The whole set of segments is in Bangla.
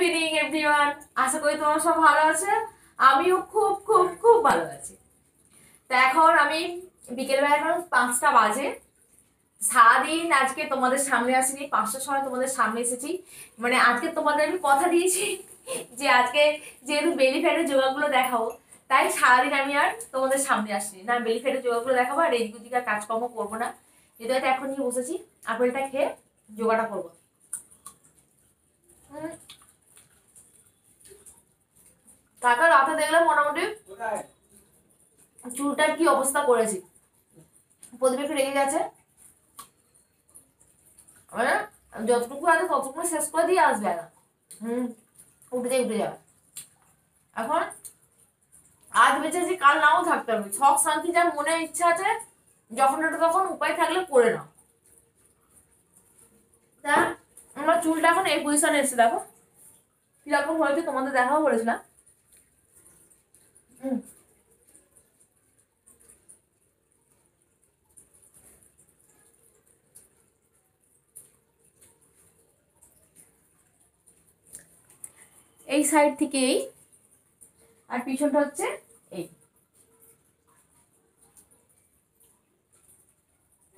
ইভিনিং এভরিওয়ান, আশা করি তোমরা সব ভালো আছে। আমিও খুব খুব খুব ভালো আছি। তো এখন আমি বিকেলবেলা, এখন 5টা বাজে। সারাদিন আজকে তোমাদের সামনে আসিনি, 5টার সময় তোমাদের সামনে এসেছি। মানে আজকে তোমাদের আমি কথা দিয়েছি যে আজকে যেহেতু বেলি ফ্যাটের যোগাগুলো দেখাবো, তাই সারাদিন আমি আর তোমাদের সামনে আসিনি না। বেলি ফ্যাটের যোগাগুলো দেখাবো আর এদিক ওদিক আর কাজকর্ম করবো না, যেহেতু হয়তো এখন নিয়ে বসেছি। আপেলটা খেয়ে যোগাটা করবো। কাকা রাতে দেখলাম মোটামুটি চুলটার কি অবস্থা করেছি, প্রদীপ একটু রেগে গেছে। মানে যতটুকু আছে ততটুকু শেষ করে দিয়ে আসবে না। উঠে যাবে। এখন আজ বেঁচেছি, কাল নাও থাকতে হবে। শখ শান্তি যার মনে ইচ্ছা আছে, যখন ওটা তখন উপায় থাকলে করে নাও। তা আমার চুলটা এখন এই পজিশনে এসে দেখো কিরকম হয়েছে, তোমাদের দেখাও বলেছিলাম। এই সাইড থেকে এই, আর পিছনটা হচ্ছে এই।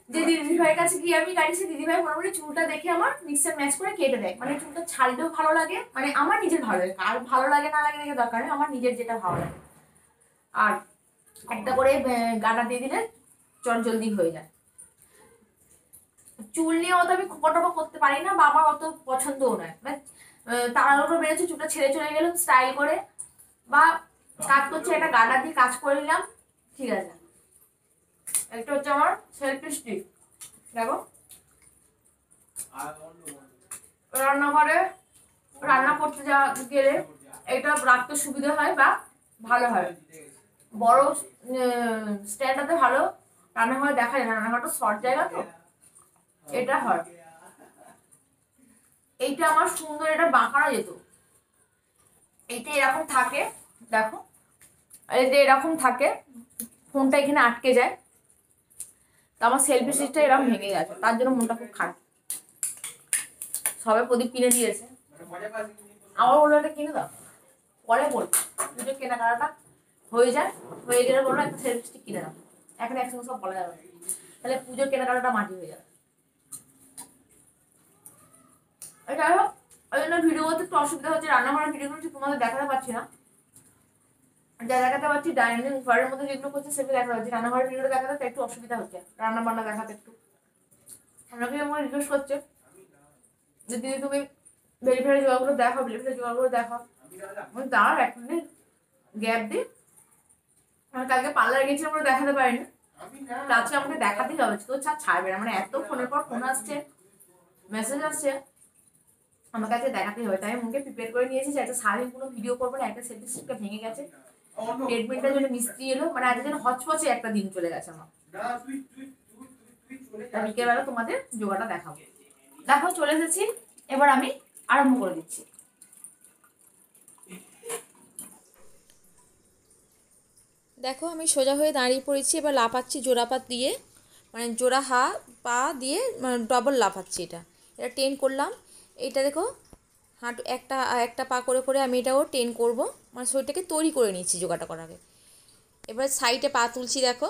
যে দিদিভাইয়ের কাছে গিয়ে আমি গাড়ি, সে দিদিভাই মোটামুটি চুলটা দেখে আমার মিক্সার ম্যাচ করে কেটে দেয়। মানে চুলটা ছাড়লেও ভালো লাগে, মানে আমার নিজের ভালো লাগে, কার ভালো লাগে না লাগে দেখে দরকার নেই, আমার নিজের যেটা ভালো লাগে। আর একটা করে গানা দিয়ে দিলে চট জলদি হয়ে যায়। চুল নিয়ে অত আমি খোপাটোপা করতে পারি না, বা আমার অত পছন্দও নয়। মানে তাড়াহুড়ো বেড়েছে, চুলটা ছেড়ে চলে গেলাম স্টাইল করে, বা কাজ করছে একটা গাডার দিয়ে কাজ করে নিলাম, ঠিক আছে। একটা হচ্ছে আমার সেলফি স্টিক, দেখো রান্নাঘরে রান্না করতে গেলে এটা রাখতে সুবিধা হয় বা ভালো হয়। বড় স্ট্যান্ডটাতে ভালো রান্নাঘরে দেখা যায় না, রান্নাঘরটা শর্ট জায়গা তো, এটা হয়। এইটা আমার সুন্দর, এটা বাঁকানো যেত। এইটা এরকম থাকে, দেখো এই যে এরকম থাকে, ফোনটা এখানে আটকে যায়। তো আমার সেলফি স্টিকটা এরকম ভেঙে গেছে, তার জন্য মনটা খুব খারাপ। সবে প্রদীপ কিনে দিয়েছে, আমার বললো এটা কিনে দাও, পরে বলবো পুজোর কেনাকাটা হয়ে যায়, হয়ে গেলে বললো একটা সেলফি স্টিক কিনে দাও। এখন একসঙ্গে সব বলা যাবে, তাহলে পুজোর কেনাকাটাটা মাটি হয়ে যাবে। যাই হোক, ওই জন্য ভিডিও করতে একটু অসুবিধা হচ্ছে। রান্নাঘরের ভিডিও করছি, তোমাদের দেখাতে পারছি না। যা দেখাতে পারছি ডাইনিং ঘরের মধ্যে যেগুলো করছে সেগুলো দেখাতে পারছি, রান্নাঘরের ভিডিও দেখাতে একটু অসুবিধা হচ্ছে, রান্না বান্না দেখাতে একটু। অনেকেই আমার রিকোয়েস্ট করছে যে দিদি তুমি ভেরিফাই জোগাড়গুলো দেখো, ভেরিফাই জোগাড়গুলো দেখো। আমি দাঁড়াও এক মিনিট গ্যাপ দিই। আমি কালকে পার্লারে গেছিলাম, আমরা দেখাতে পারিনি, আজকে আমাকে দেখাতেই হবে, তো ছাড়বে না। মানে এত ফোনের পর ফোন আসছে, মেসেজ আসছে, আমার কাছে দেখাতেই হবে। তাই মুখে প্রিপেয়ার করে নিয়েছি যে একটা সারাদিন কোনো ভিডিও করবো না, একটা সেলফি স্টিকটা ভেঙে গেছে, ট্রিটমেন্টের জন্য মিস্ত্রি এলো, মানে আজ যেন হচপচে একটা দিন চলে গেছে আমার। বিকেলবেলা তোমাদের যোগাটা দেখাবো। দেখো চলে এসেছি, এবার আমি আরম্ভ করে দিচ্ছি। দেখো আমি সোজা হয়ে দাঁড়িয়ে পড়েছি, এবার লাফাচ্ছি জোড়াপাত দিয়ে, মানে জোড়া পা দিয়ে মানে ডবল লাফাচ্ছি। এটা টেন করলাম। এইটা দেখো হাঁটু একটা একটা পা করে করে আমি এটাও টেন করব, মানে শরীরটাকে তৈরি করে নিচ্ছি যোগাটা করার আগে। এবার সাইডে পা তুলছি, দেখো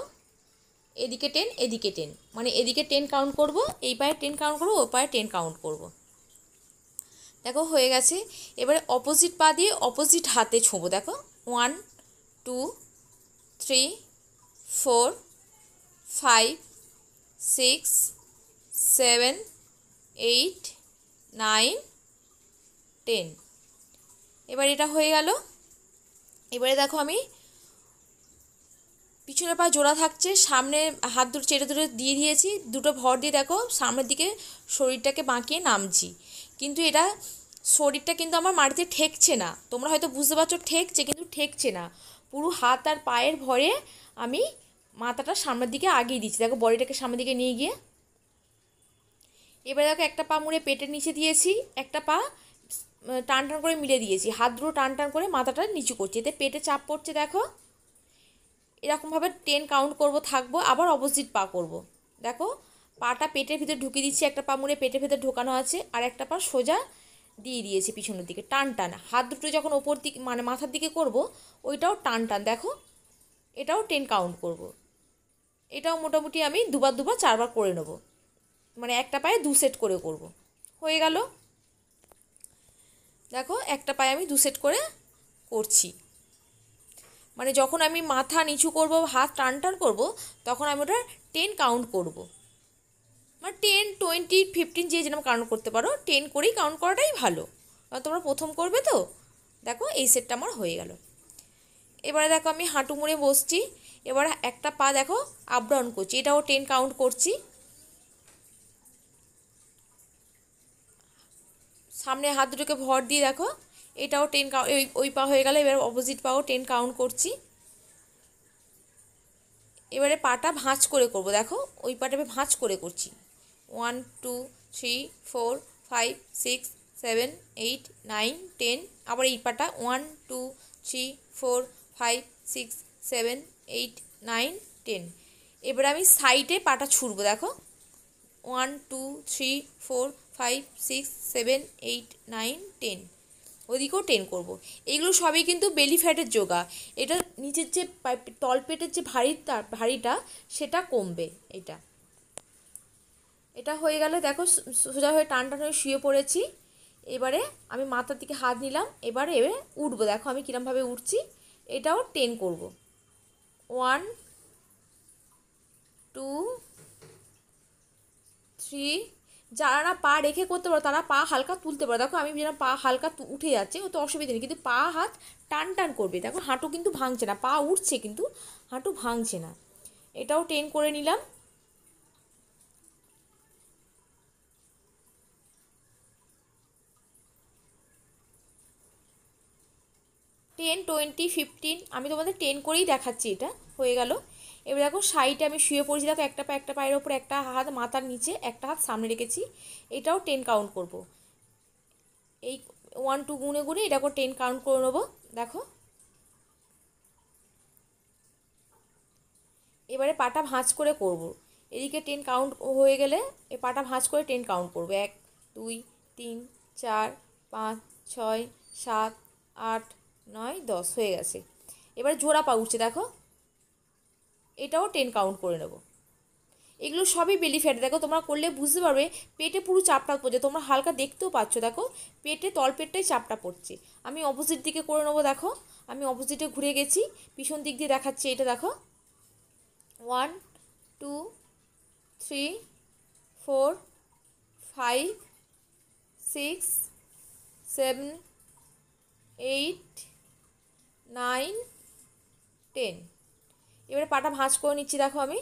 এদিকে টেন এদিকে টেন, মানে এদিকে 10 কাউন্ট করব, এই পায়ে 10 কাউন্ট করব, ও পায়ে 10 কাউন্ট করব। দেখো হয়ে গেছে। এবারে অপোজিট পা দিয়ে অপোজিট হাতে ছোঁবো। দেখো 1 2 3 4 5 6 7 8 9 10। এবার এটা হয়ে গেল। এবারে দেখো আমি পিছনের পা জোড়া থাকছে, সামনে হাত দুটো চেড়ে ধরে দিয়ে দিয়েছি, দুটো ভর দিয়ে দেখো সামনের দিকে শরীরটাকে বাঁকিয়ে নামছি। কিন্তু এটা শরীরটা কিন্তু আমার মাটিতে ঠেকছে না, তোমরা হয়তো বুঝতে পারছো ঠেকছে, কিন্তু ঠেকছে না। পুরো হাত আর পায়ের ভরে আমি মাথাটা সামনের দিকে আগিয়ে দিচ্ছি, দেখো বডিটাকে সামনের দিকে নিয়ে গিয়ে। এবার দেখো একটা পা মুড়ে পেটের নিচে দিয়েছি, একটা পা টান টান করে মিলে দিয়েছি, হাত দুটো টান টান করে মাথাটা নিচু করছি, এতে পেটে চাপ পড়ছে। দেখো এরকমভাবে 10 কাউন্ট করব, থাকবো, আবার অপোজিট পা করব। দেখো পাটা পেটের ভিতরে ঢুকিয়ে দিচ্ছি, একটা পা মুড়ে পেটের ভিতরে ঢোকানো আছে, আর একটা পা সোজা দিয়ে দিয়েছি পিছনের দিকে, টান টান। হাত দুটো যখন ওপর দিকে মানে মাথার দিকে করব, ওইটাও টান টান। দেখো এটাও 10 কাউন্ট করব। এটাও মোটামুটি আমি দুবার 4বার করে নেব, মানে একটা পায়ে 2 সেট করে করব। হয়ে গেল। দেখো একটা পায়ে আমি 2 সেট করে করছি, মানে যখন আমি মাথা নিচু করব, হাত টান টান করব, তখন আমি ওটা 10 কাউন্ট করব। মানে 10, 20, 15 যে যেরকম কাউন্ট করতে পারো, 10 করেই কাউন্ট করাটাই ভালো, কারণ তোমরা প্রথম করবে তো। দেখো এই সেটটা আমার হয়ে গেল। এবারে দেখো আমি হাঁটু মুড়ে বসছি, এবার একটা পা দেখো আপ ডাউন করছি, এটাও 10 কাউন্ট করছি। সামনে হাত দুটোকে ভর দিয়ে দেখো এটাও 10 কাউন্ট, ওই পা হয়ে গেল। এবার অপোজিট পাও 10 কাউন্ট করছি। এবারে পাটা ভাঁজ করে করব। দেখো ওই পাটা আমি ভাঁজ করে করছি। 1 2 3 4 5 6 7 8 9 10। আবার এই পাটা 1 2 3 4 5 6 7 8 9 10। এবারে আমি সাইডে পাটা ছুড়বো। দেখো 1 2 3 4 5 6 7 8 9 10। ওদিকেও 10 করব। এগুলো সবই কিন্তু বেলি ফ্যাটের যোগা। এটা নিচের যে তলপেটের যে ভারীটা সেটা কমবে। এটা হয়ে গেলে দেখো সোজা হয়ে টান টান হয়ে শুয়ে পড়েছি। এবারে আমি মাথার দিকে হাত নিলাম, এবারে উঠবো। দেখো আমি কিরমভাবে উঠছি। এটাও 10 করব। 1 2 3। যারা না পা রেখে করতে পারো তারা পা হালকা তুলতে পারো। দেখো আমি যেন পা হালকা উঠে যাচ্ছে, ও তো অসুবিধা নেই, কিন্তু পা হাত টান টান করবে। দেখো হাঁটু কিন্তু ভাঙছে না, পা উঠছে কিন্তু হাঁটু ভাঙছে না। এটাও 10 করে নিলাম। টেন 20 15 আমি তোমাদের 10 করেই দেখাচ্ছি। এটা হয়ে গেল। এবার দেখো সাইডে আমি শুয়ে পড়েছি। দেখো একটা পায়ের ওপর, একটা হাত মাথার নিচে, একটা হাত সামনে রেখেছি। এটাও 10 কাউন্ট করব। এই 1 2 গুনে গুনে এটা করে 10 কাউন্ট করে নেবো। দেখো এবারে পাটা ভাঁজ করে করব। এদিকে 10 কাউন্ট হয়ে গেলে এই পাটা ভাঁজ করে 10 কাউন্ট করব। 1 2 3 4 5 6 7 8 9 10 হয়ে গেছে। এবারে জোড়া পা উঠছে। দেখো এটাও 10 কাউন্ট করে নেব। এগুলো সবই বেলি ফ্যাট। দেখো তোমরা করলে বুঝতে পারবে পেটে পুরো চাপটা পড়ছে, তোমরা হালকা দেখতেও পাচ্ছ। দেখো পেটে তলপেটটাই চাপটা পড়ছে। আমি অপোজিট দিকে করে নেবো। দেখো আমি অপোজিটে ঘুরে গেছি, পিছন দিক দিয়ে দেখাচ্ছি। এটা দেখো 1 2 3 4 5 6 7 8 9 10। এবারে পাটা ভাঁজ করে নিচ্ছি। দেখো আমি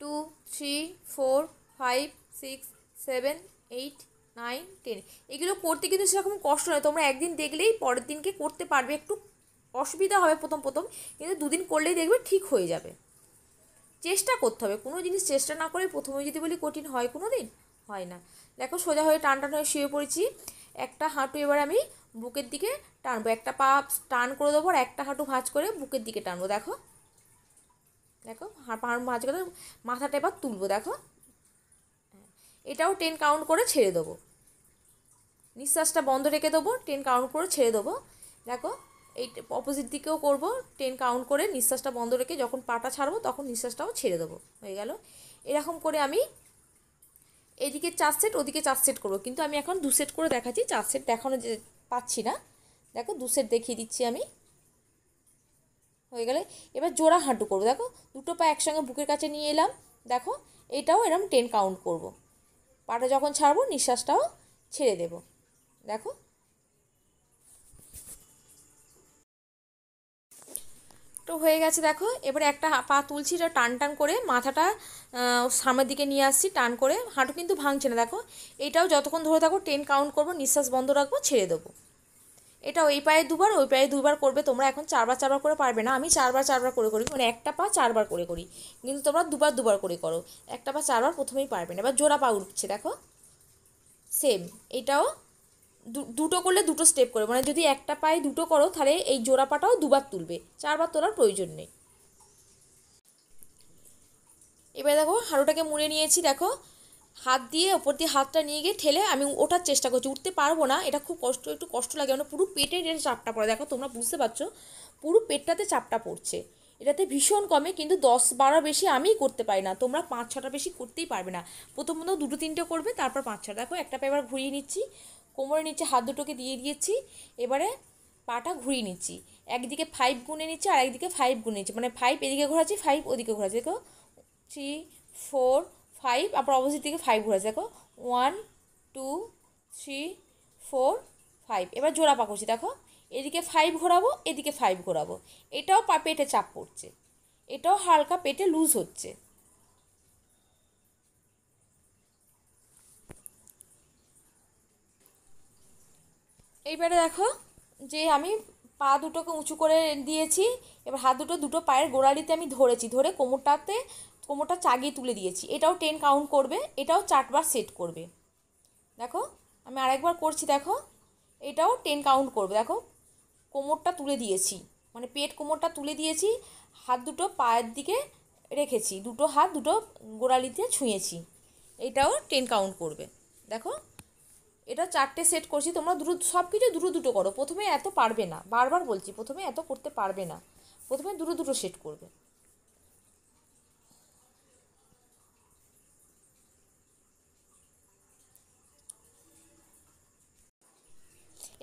2 3 4 5 6 7 8 9 10। এগুলো করতে কিন্তু সেরকম কষ্ট নয়, তোমরা একদিন দেখলেই পরের দিনকে করতে পারবে। একটু অসুবিধা হবে প্রথম প্রথম, কিন্তু দুদিন করলেই দেখবে ঠিক হয়ে যাবে। চেষ্টা করতে হবে, কোনো জিনিস চেষ্টা না করে প্রথমে যদি বলি কঠিন হয়, কোনো দিন হয় না। দেখো সোজা হয়ে টান টান হয়ে শুয়ে পড়েছি। একটা হাঁটু এবার আমি বুকের দিকে টানবো, একটা পা টান করে দেবো, আর একটা হাঁটু ভাঁজ করে বুকের দিকে টানবো। দেখো দেখো পা ভাঁজ করে মাথাটা এবার তুলবো। দেখো এটাও 10 কাউন্ট করে ছেড়ে দেবো। নিঃশ্বাসটা বন্ধ রেখে দেবো, 10 কাউন্ট করে ছেড়ে দেবো। দেখো এই অপোজিট দিকেও করব, 10 কাউন্ট করে নিঃশ্বাসটা বন্ধ রেখে যখন পাটা ছাড়বো তখন নিঃশ্বাসটাও ছেড়ে দেবো। হয়ে গেল। এরকম করে আমি এদিকে 4 সেট, ওদিকে 4 সেট করবো, কিন্তু আমি এখন 2 সেট করে দেখাচ্ছি। 4 সেট দেখানো যে পাচ্ছি না। দেখো 2 সেট দেখিয়ে দিচ্ছি আমি। হয়ে গেলে এবার জোড়া হাঁটু করবো। দেখো দুটো পা একসঙ্গে বুকের কাছে নিয়ে এলাম। দেখো এটাও এরকম 10 কাউন্ট করব। পাটা যখন ছাড়বো নিঃশ্বাসটাও ছেড়ে দেব। দেখো তো হয়ে গেছে। দেখো এবারে একটা পা তুলছি, এটা টান টান করে মাথাটা সামনের দিকে নিয়ে আসছি, টান করে। হাঁটু কিন্তু ভাঙছে না। দেখো এটাও যতক্ষণ ধরে থাকো 10 কাউন্ট করবো, নিঃশ্বাস বন্ধ রাখবো, ছেড়ে দেবো। এটাও এই পায়ে দুবার, ওই পায়ে দুবার করবে। তোমরা এখন 4বার করে পারবে না, আমি 4বার করে করি, মানে একটা পা 4বার করে করি, কিন্তু তোমরা দুবার করে করো। একটা পা 4বার প্রথমেই পারবে না। এবার জোড়া পা উঠছে। দেখো সেম এটাও দুটো করলে দুটো স্টেপ করে, মানে যদি একটা পায়ে দুটো করো তাহলে এই জোড়া পাটাও দুবার তুলবে, 4বার তোলার প্রয়োজন নেই। এবার দেখো হাঁটুটাকে মুড়ে নিয়েছি। দেখো হাত দিয়ে ওপর দিয়ে হাতটা নিয়ে গিয়ে ঠেলে আমি ওঠার চেষ্টা করছি, উঠতে পারবো না, এটা খুব একটু কষ্ট লাগে, মানে পুরো পেটে এটা চাপটা পড়ে, দেখো তোমরা বুঝতে পারছো, পুরো পেটটাতে চাপটা পড়ছে, এটাতে ভীষণ কমে, কিন্তু 10-12 বেশি আমিই করতে পারি না, তোমরা 5-6টা বেশি করতেই পারবে না। প্রথমত 2-3টে করবে, তারপর 5-6। দেখো একটা পা এবার ঘুরিয়ে নিচ্ছি, কোমরের নিচে হাত দুটোকে দিয়ে দিয়েছি, এবারে পাটা ঘুরিয়ে নিচ্ছি, একদিকে 5 গুনে নিচ্ছি আর একদিকে 5 গুনে নিচ্ছি, মানে 5 এদিকে ঘোরাচ্ছি 5 ওদিকে ঘোরাচ্ছি, দেখো 3-4-5, আবার অপোজিট দিকে 5 ঘোরাচ্ছি, দেখো 1-2-3-4-5। এবার জোড়া পা করছি, দেখো এদিকে 5 ঘোরাবো, এদিকে 5 ঘোরাবো, এটাও পেটে চাপ পড়ছে, এটাও হালকা পেটে লুজ হচ্ছে। এইবারে দেখো যে আমি পা দুটোকে উঁচু করে দিয়েছি, এবার হাত দুটো পায়ের গোড়ালিতে আমি ধরেছি, ধরে কোমরটা চাগিয়ে তুলে দিয়েছি, এটাও 10 কাউন্ট করবে, এটাও 4বার সেট করবে। দেখো আমি আরেকবার করছি, দেখো এটাও 10 কাউন্ট করবে, দেখো কোমরটা তুলে দিয়েছি, মানে কোমরটা তুলে দিয়েছি, হাত দুটো পায়ের দিকে রেখেছি, দুটো হাত দুটো গোড়ালিতে ছুঁয়েছি, এটাও 10 কাউন্ট করবে। দেখো এটা 4টে সেট করছি, তোমরা সব কিছু দুটো করো, প্রথমে এত পারবে না, বারবার বলছি প্রথমে এত করতে পারবে না, প্রথমে দুটো সেট করবে।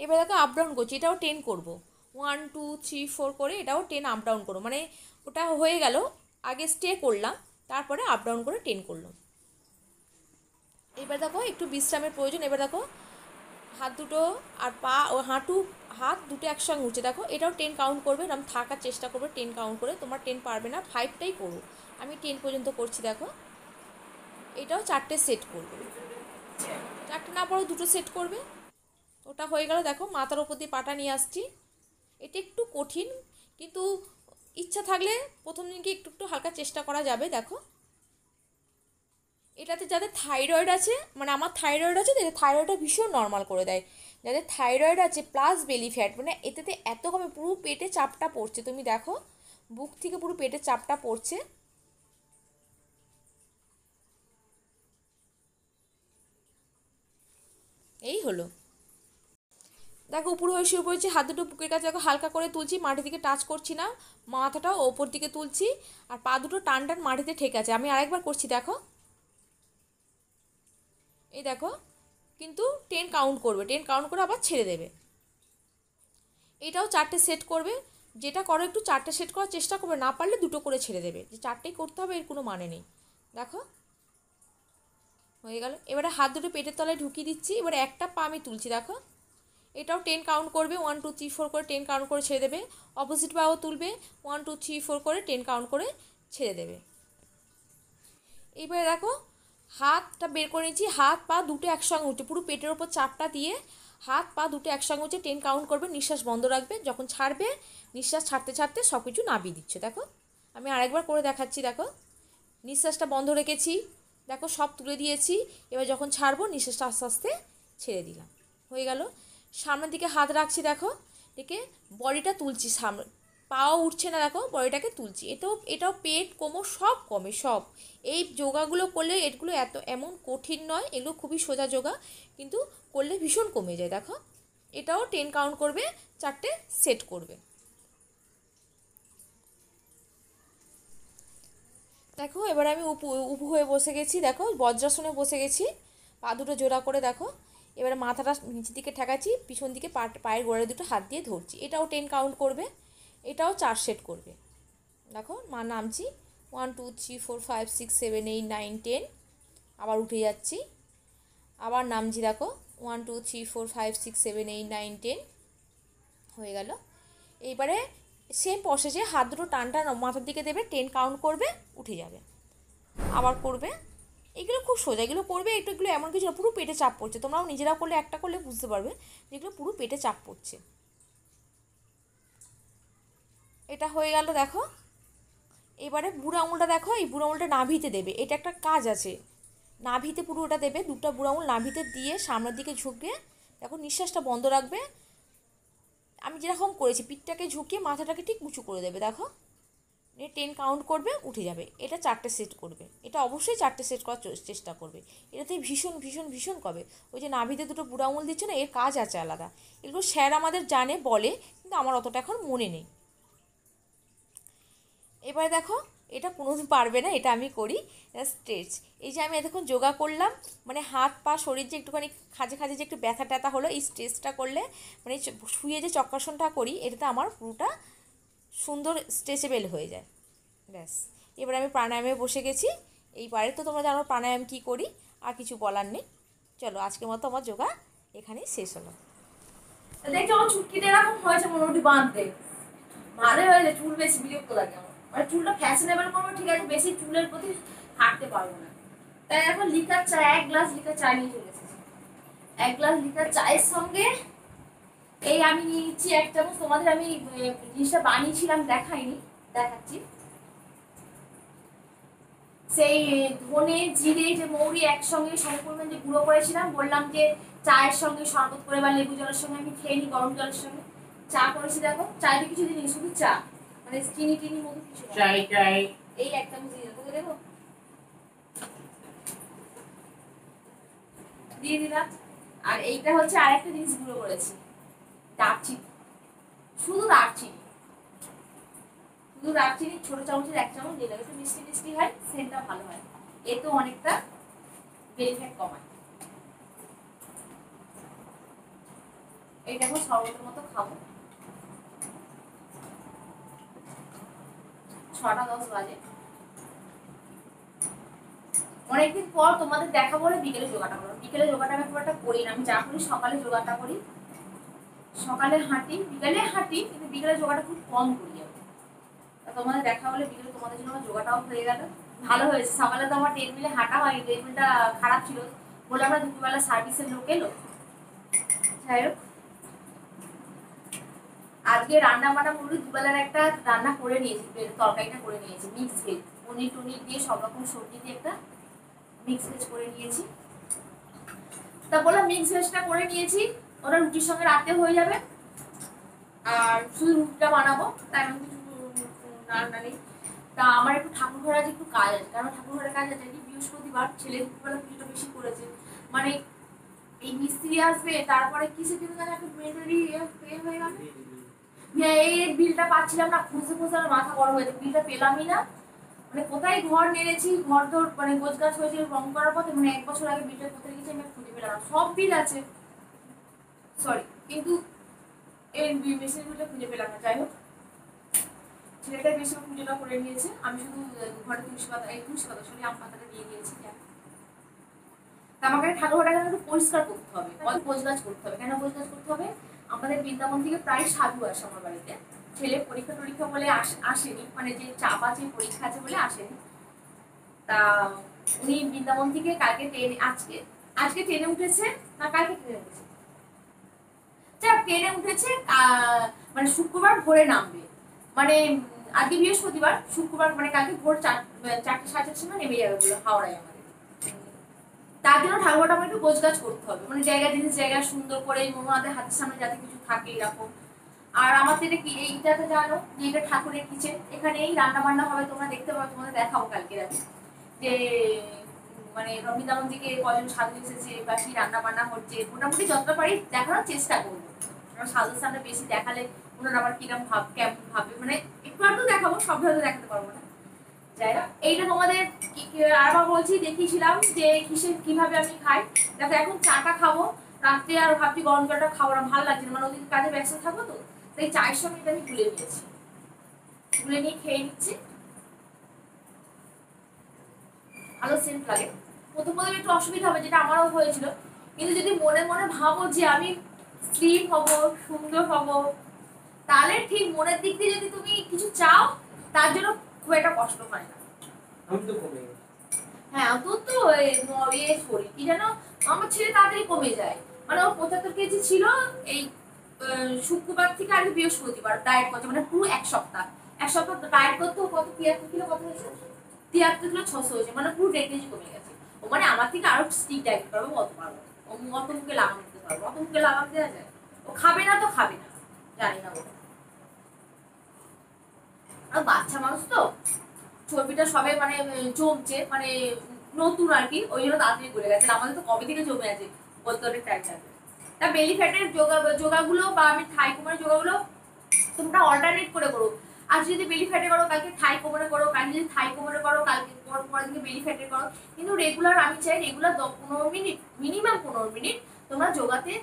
এবার দেখো আপ ডাউন করছি, এটাও 10 করবো, 1-2-3-4 করে এটাও 10 আপ ডাউন করবো, মানে ওটা হয়ে গেল, আগে স্টে করলাম, তারপরে আপ ডাউন করে 10 করলাম। এবার দেখো একটু বিশ্রামের প্রয়োজন, এবার দেখো হাত দুটো আর পা ও হাত দুটো একসঙ্গে উঠছে, দেখো এটাও 10 কাউন্ট করবে, আমি থাকার চেষ্টা করবে 10 কাউন্ট করে, তোমার 10 পারবে না 5টাই করো, আমি 10 পর্যন্ত করছি। দেখো এটাও 4টে সেট করবে, 4টে না পরেও 2টো সেট করবে, ওটা হয়ে গেল। দেখো মাথার ওপর দিয়ে পাটা নিয়ে আসছি, এটা একটু কঠিন, কিন্তু ইচ্ছা থাকলে প্রথম দিনকে একটু হালকা চেষ্টা করা যাবে। দেখো এটাতে যাদের থাইরয়েড আছে, মানে আমার থাইরয়েড আছে, থাইরয়েডটা ভীষণ নর্মাল করে দেয়, যাদের থাইরয়েড আছে প্লাস বেলি ফ্যাট, মানে এটাতে এত কমে পুরো পেটে চাপটা পড়ছে, তুমি দেখো বুক থেকে পুরো পেটে চাপটা পড়ছে। এই হলো, দেখো উপর হয়ে শুয়ে পড়েছি, হাত দুটো বুকের কাছে দেখো হালকা করে তুলছি, মাটির দিকে টাচ করছি না, মাথাটাও ওপর দিকে তুলছি, আর পা দুটো টান মাটিতে ঠেকে আছে। আমি আরেকবার করছি, দেখো এই দেখো, কিন্তু 10 কাউন্ট করবে, 10 কাউন্ট করে আবার ছেড়ে দেবে, এটাও 4টে সেট করবে, যেটা করো একটু 4টে সেট করার চেষ্টা করবে, না পারলে 2টো করে ছেড়ে দেবে, যে 4টেই করতে হবে এর কোনো মানে নেই। দেখো হয়ে গেল, এবারে হাত দুটো পেটের তলায় ঢুকিয়ে দিচ্ছি, এবারে একটা পা আমি তুলছি, দেখো এটাও 10 কাউন্ট করবে, 1-2-3-4 করে 10 কাউন্ট করে ছেড়ে দেবে, অপোজিট পাও তুলবে, 1-2-3-4 করে 10 কাউন্ট করে ছেড়ে দেবে। এইবারে দেখো হাতটা বের করে নিচ্ছি, হাত পা দুটো একসঙ্গে উঠছে, পুরো পেটের ওপর চাপটা দিয়ে হাত পা দুটো একসঙ্গে উঠছে, 10 কাউন্ট করবে, নিঃশ্বাস বন্ধ রাখবে, যখন ছাড়বে নিঃশ্বাস ছাড়তে ছাড়তে সব কিছু নামিয়ে দিচ্ছে। দেখো আমি আরেকবার করে দেখাচ্ছি, দেখো নিঃশ্বাসটা বন্ধ রেখেছি, দেখো সব তুলে দিয়েছি, এবার যখন ছাড়বো নিঃশ্বাসটা আস্তে আস্তে ছেড়ে দিলাম, হয়ে গেল। সামনের দিকে হাত রাখছি, দেখো দেখে বডিটা তুলছি, সামনে পাও উঠছে না, দেখো বডিটাকে তুলছি, এটাও পেট কোমর সব কমে, সব এই যোগাগুলো করলে এগুলো এমন কঠিন নয়, এগুলো খুবই সোজা যোগা, কিন্তু করলে ভীষণ কমে যায়। দেখো এটাও 10 কাউন্ট করবে, 4টে সেট করবে। দেখো এবার আমি উপ হয়ে বসে গেছি, দেখো বজ্রাসনে বসে গেছি, পা দুটো জোড়া করে, দেখো এবারে মাথাটা নিচের দিকে ঠেকাচ্ছি, পিছন দিকে পায়ের গোড়ায় দুটো হাত দিয়ে ধরছি, এটাও 10 কাউন্ট করবে, এটাও 4 সেট করবে। দেখো নামছি, 1-2-3-4-5-6-7-8-9-10, আবার উঠে যাচ্ছি, আবার নামছি, দেখো 1-2-3-4-5-6-7-8-9-10, হয়ে গেল। এইবারে সেম প্রসেসে হাত দুটো টান মাথার দিকে দেবে, 10 কাউন্ট করবে, উঠে যাবে, আবার করবে, এগুলো খুব সোজা, এগুলো করবে, এগুলো এমন কিছু না পুরো পেটে চাপ পড়ছে, তোমরাও নিজেরাও করলে একটা করলে বুঝতে পারবে যেগুলো পুরো পেটে চাপ পড়ছে। এটা হয়ে গেল। দেখো এবারে বুড়ো আঙুলটা, দেখো এই বুড়ো আঙুলটা নাভিতে দেবে, এটা একটা কাজ আছে, নাভিতে পুরো ওটা দেবে, দুটো বুড়ো আঙুল নাভিতে দিয়ে সামনের দিকে ঝুঁকবে, দেখো নিঃশ্বাসটা বন্ধ রাখবে, আমি যেরকম করেছি পিঠটাকে ঝুঁকিয়ে মাথাটাকে ঠিক উঁচু করে দেবে, দেখো 10 কাউন্ট করবে, উঠে যাবে। এটা 4টে সেট করবে, এটা অবশ্যই 4টে সেট করার চেষ্টা করবে। এটাতে ভীষণ ভীষণ ভীষণ কবে ওই যে নাভিতে দুটো বুড়ো আঙুল দিচ্ছে না, এর কাজ আছে আলাদা। এগুলো স্যার আমাদের জানে, বলে, কিন্তু আমার অতটা এখন মনে নেই। এবারে দেখো, এটা কোনোদিন পারবে না, এটা আমি করি স্ট্রেচ। এই যে আমি এতক্ষণ যোগা করলাম, মানে হাত পা শরীর যে একটুখানি খাঁজে খাঁজে যে একটু ব্যথা ট্যাথা হলো, এই স্ট্রেচটা করলে, মানে শুয়ে যে চক্রাসনটা করি, এটাতে আমার পুরোটা সুন্দর স্ট্রেচেবেল হয়ে যায়। ব্যাস, এবার আমি প্রাণায়ামে বসে গেছি। এইবারে তো তোমরা জানো প্রাণায়াম কী করি, আর কিছু বলার নেই। চলো, আজকের মতো আমার যোগা এখানেই শেষ হলো। দেখছো আমার চুটকিটা এরকম হয়েছে মোটামুটি বাঁধতে, ভালো হয়েছে। চুল বেশি বিরক্ত লাগে আমার, মানে চুলটা ফ্যাশনেবল করবো ঠিক আছে, বেশি চুলের প্রতি হাঁটতে পারবো না। তাই এখন লিকার চা, 1 গ্লাস লিকার চা নিয়ে চলে এসেছি। 1 গ্লাস লিকার চায়ের সঙ্গে এই আমি নিয়ে নিচ্ছি 1 চামচ। তোমাদের আমি জিনিসটা বানিয়েছিলাম, দেখাইনি, দেখাচ্ছি। সেই ধনে জিরে যে মৌরি একসঙ্গে সমপরিমাণ যে গুঁড়ো করেছিলাম, বললাম যে চায়ের সঙ্গে শরবত করে বা লেবু জলের সঙ্গে আমি খেয়ে নিই, গরম জলের সঙ্গে। চা করেছি, দেখো চাইতে কিছু দিন, শুধু চা, মানে চিনি টিনি মতো কিছু না। এই 1 চামচ দিয়ে দেবো, দেখো দিয়ে দিলাম। আর এইটা হচ্ছে আরেকটা জিনিস গুঁড়ো করেছি, দারচিনি, শুধু দারচিনি, শুধু দারচিনি ছোট চামচের 1 চামচ দিয়ে দেবো। একটু মিষ্টি মিষ্টি হয়, সেন্টটা ভালো হয়, এতেও অনেকটা বেলি ফ্যাট কমায়। এই দেখো শরবতের মতো খাবো। 6টা 10 বাজে, অনেকদিন পর তোমাদের দেখা বলে বিকেলে যোগাটা করো। বিকেলে যোগাটা আমি খুব একটা করি না, আমি যা করি সকালে যোগাটা করি, সকালে হাঁটি, বিকেলে হাঁটি, কিন্তু বিকেলে যোগাটা খুব কম করি আমি। তা তোমাদের দেখা বলে বিকেলে তোমাদের জন্য আমার যোগাটাও হয়ে গেল, ভালো হয়েছে। সকালে তো আমার ট্রেডমিলে হাঁটা হয়নি, ট্রেডমিলটা খারাপ ছিল বলে আমরা দুপুরবেলা সার্ভিসের লোক এলো। যাই হোক, আজকে রান্না বান্না পুরো দুবেলার একটা রান্না করে নিয়েছি, তরকারিটা করে নিয়েছি মিক্স ভেজ, পনির টনির দিয়ে সব রকম সবজি দিয়ে একটা মিক্স ভেজ করে নিয়েছি। তা বললাম মিক্স ভেজটা করে নিয়েছি, ওটা রুটির সঙ্গে রাতে হয়ে যাবে। আর শুধু রুটিটা বানাবো, তাই আমি কিছু রান্না নেই। তা আমার একটু ঠাকুর ঘরে একটু কাজ আছে, কারণ ঠাকুর ঘরে কাজ আছে কি, বৃহস্পতিবার ছেলে দুপুরবেলা পুজোটা বেশি করেছে, মানে এই মিস্ত্রি আসবে, তারপরে কিসের জন্য যেন একটা মেয়েদেরই হয়ে গেল। এই বিলটা পাচ্ছিলাম না, খুঁজতে খুঁজতে আমার মাথা গরম হয়েছে, বিলটা পেলামই না। মানে কোথায় ঘর নেড়েছি, ঘর তো মানে গোছ গাছ হয়েছে রং করার পথে, মানে 1 বছর আগে বিলটা কোথায় গেছে আমি খুঁজে পেলাম না। সব বিল আছে, সরি, কিন্তু এই মেশিন বিলটা খুঁজে পেলাম না। যাই হোক, ছেলেটাই বেশি পুজোটা করে নিয়েছে, আমি শুধু ঘরে তুলসী পাতা সরি আম পাতাটা দিয়ে দিয়েছি। আমাকে ঠাকুরঘরটা একটু পরিষ্কার করতে হবে, গোছ গাছ করতে হবে। কেন গোছ গাছ করতে হবে? আমাদের বৃন্দাবন থেকে প্রায় সাধু আসে আমার বাড়িতে। ছেলে পরীক্ষা টরীক্ষা বলে আসেনি, মানে যে চাপ আছে পরীক্ষা আছে বলে আসেনি। তা উনি বৃন্দাবন থেকে কালকে ট্রেনে, আজকে ট্রেনে উঠেছে না কালকে ট্রেনে উঠেছে, ট্রেনে উঠেছে, মানে শুক্রবার ভোরে নামবে, মানে আজকে বৃহস্পতিবার, শুক্রবার মানে কালকে ভোর 4:30 সময় নেমে যাবে বলে হাওড়ায় আমাদের। তার জন্য ঠাকুরটা আমার একটু গোছগাছ করতে হবে, মানে জায়গা জিনিস জায়গা সুন্দর করে মনোহাতে হাতের সামনে যাতে কিছু থাকে এরকম। আর আমার থেকে কি এইটা তো জানো যে এটা ঠাকুরের কিচেন, এখানে এই রান্না বান্না হবে, তোমরা দেখতে পাবে, তোমাদের দেখাবো কালকে রাতে যে মানে বৃন্দাবন থেকে কজন সাধু এসেছে বা কি রান্না বান্না হচ্ছে, মোটামুটি যতটা পারি দেখানোর চেষ্টা করবো। সাধুর সামনে বেশি দেখালে ওনারা আবার কিরম কেমন ভাবে, মানে একটু আধটু দেখাবো, সব হয়তো দেখাতে পারবো না। যাই হোক, এইটা তোমাদের আবার বলছি, দেখিয়েছিলাম যে কিভাবে আমি খাই। দেখো এখন চাটা খাবো রাত্রে, আর ভাবছি গরম জলটা খাবো না, ভালো লাগছে না, মানে ওদিকে কাজে ব্যস্ত থাকবো তো, তাই চায়ের সঙ্গে এটা আমি গুলে নিয়েছি, গুলে নিয়ে খেয়ে নিচ্ছি। ভালো সেন্ট লাগে। প্রথম একটু অসুবিধা হবে, যেটা আমারও হয়েছিল, কিন্তু যদি মনে মনে ভাবো যে আমি স্লিম হব, সুন্দর হব, তাহলে ঠিক মনের দিক দিয়ে যদি তুমি কিছু চাও, তার জন্য খুব একটা কষ্ট হয় না। হ্যাঁ, তোর তো শরীর কি জানো, আমার ছেলে তাড়াতাড়ি কমে যায়, মানে ও 75 কেজি ছিল, এই শুক্রবার থেকে আর বৃহস্পতিবার ডায়েট করছে, মানে পুরো 1 সপ্তাহ ডায়েট করতে কত 73 কিলো কত হয়েছে, 73 কিলো 600 হয়েছে, মানে পুরো 1.5 কেজি কমে গেছে। ও মানে আমার থেকে আরো স্ট্রিক্ট ডায়েট করবে, অত পারবো, ও অত মুখে লাগাম দিতে পারবো, অত মুখে লাগাম দেওয়া যায়? ও খাবে না তো খাবে না, জানি না। ও আর বাচ্চা মানুষ তো চর্বিটা সবে মানে জমছে, মানে নতুন আর কি, ওই জন্য তাড়াতাড়ি গলে গেছে। আমাদের তো কবে থেকে জমে আছে, বলতে অনেক টাইম লাগবে। তা বেলি ফ্যাটের যোগাগুলো বা আমি থাই কোমরের যোগাগুলো তোমরা অল্টারনেট করে করো। আজ যদি বেলি ফ্যাটে করো, কালকে থাই কোমরে করো, কালকে যদি থাই কোমরে করো, কালকে পরের দিকে বেলি ফ্যাটে করো। কিন্তু রেগুলার, আমি চাই রেগুলার 15 মিনিট, মিনিমাম 15 মিনিট তোমরা যোগাতে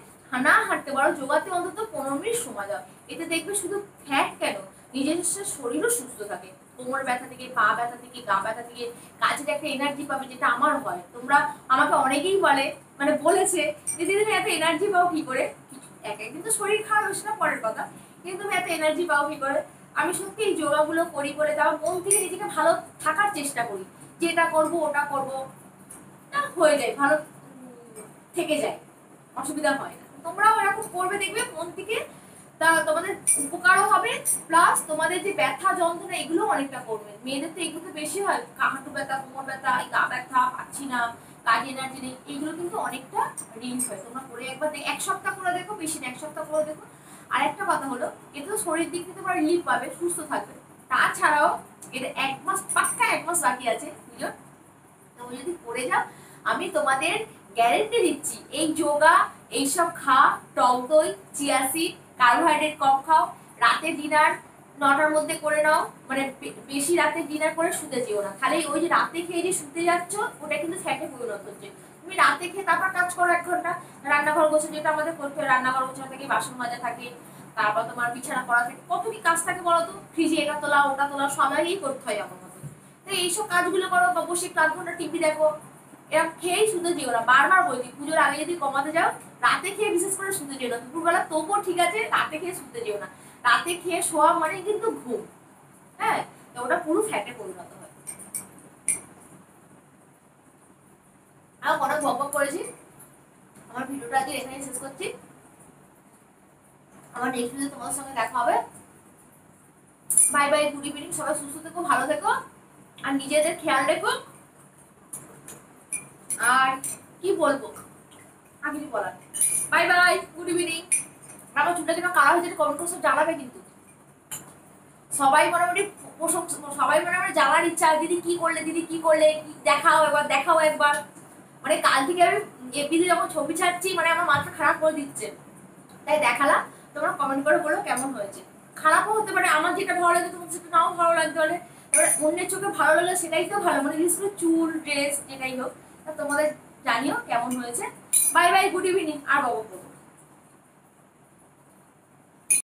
না হাঁটতে পারো, যোগাতে অন্তত 15 মিনিট সময় দাও। এতে দেখবে শুধু ফ্যাট কেন, নিজের শরীরও সুস্থ থাকে। কোমর ব্যথা থেকে, পা ব্যথা থেকে, গা ব্যথা থেকে কাজের একটা এনার্জি পাবে, যেটা আমার হয়। তোমরা আমাকে অনেকেই বলে, মানে বলেছে যে দিদি এত এনার্জি পাও কি করে। এক একদিন তো শরীর খারাপ হচ্ছে না, পরের কথা, কিন্তু তুমি এত এনার্জি পাও কি করে। আমি সত্যি এই যোগাগুলো করি বলে তাও মন থেকে নিজেকে ভালো থাকার চেষ্টা করি, যে এটা করবো ওটা করবো, না হয়ে যায় ভালো, থেকে যায়, অসুবিধা হয় না। তোমরাও এরকম করবে, দেখবে মন থেকে তা তোমাদের উপকারও হবে, প্লাস তোমাদের যে ব্যথা যন্ত্রণা এগুলো অনেকটা কমবে। মেয়েদের তো এগুলো বেশি হয়, হাঁটু ব্যথা, কোমর ব্যথা, গা ব্যথা, পাচ্ছি না, কাজে এনার্জি নেই, এইগুলো কিন্তু অনেকটা রিলিফ হয়। তোমরা করে একবার 1 সপ্তাহ করে দেখো, বেশি না 1 সপ্তাহ করে দেখো। আর একটা কথা হলো, এতে তো শরীর দিক থেকে তোমরা রিলিফ পাবে, সুস্থ থাকবে। তাছাড়াও এটা 1 মাস, পাক্কা 1 মাস বাকি আছে বুঝলো। তুমি যদি করে যাও, আমি তোমাদের গ্যারেন্টি দিচ্ছি, এই যোগা এইসব টক দই, চিয়া সিড, কার্বোহাইড্রেট কম খাও, রাতে ডিনার 9টার মধ্যে করে নাও, মানে বেশি রাতে ডিনার করে শুতে যেও না। খালি ওই যে রাতে খেয়ে যে শুতে যাচ্ছ, ওটা কিন্তু ফ্যাটে পরিণত হচ্ছে। তুমি রাতে খেয়ে তারপর কাজ করো 1 ঘন্টা, রান্নাঘর গোছা, যেটা আমাদের করতে হয়, রান্নাঘর গোছা থাকে, বাসন মাজা থাকে, তারপর তোমার বিছানা করা থাকে, কত কি কাজ থাকে বলো তো, ফ্রিজে এটা তোলা ওটা তোলা সবাই করতে হয় আমার মতো। এইসব কাজগুলো করো, বা বসে 4 ঘন্টা টিভি দেখো, এরকম খেয়েই শুতে যেও না। বারবার বলছি, পুজোর আগে যদি কমাতে যাও, রাতে খেয়ে বিশেষ করে শুতে যেও না। দুপুরবেলা তবুও ঠিক আছে, রাতে খেয়ে শুতে যেও না। রাতে খেয়ে শোয়া মানে কিন্তু ঘুম, হ্যাঁ, তো ওটা পুরো ফ্যাটে পরিণত হয়। আমি অনেক বকবক করেছি, আমার ভিডিওটা আজকে এখানে শেষ করছি। আমার নেক্সট ভিডিও তোমাদের সঙ্গে দেখা হবে। বাই বাই, গুড ইভিনিং, সবাই সুস্থ থেকো, ভালো থেকো, আর নিজেদের খেয়াল রেখো। আর কি বলবো, আর কিছু বলার নেই। By bye, good evening. আমার চুলটা যেন কারা হয়েছে কমেন্ট করে সব জানাবে কিন্তু। সবাই মোটামুটি সবাই মোটামুটি জানার ইচ্ছা, দিদি কি করলে, দিদি কি করলে, দেখাও একবার, দেখাও একবার। মানে কাল থেকে আমি এপিতে যখন ছবি ছাড়ছি, মানে আমার মাথা খারাপ করে দিচ্ছে, তাই দেখালাম। তোমরা কমেন্ট করে বলো কেমন হয়েছে। খারাপও হতে পারে, আমার যেটা ভালো লাগে তোমার সেটা নাও ভালো লাগতে পারে। এবার অন্যের চোখে ভালো লাগলে সেটাই তো ভালো, মানে বিশেষ করে চুল, ড্রেস যেটাই হোক। তা তোমাদের জানিও কেমন হয়েছে। Bye bye, good evening. আর বাবু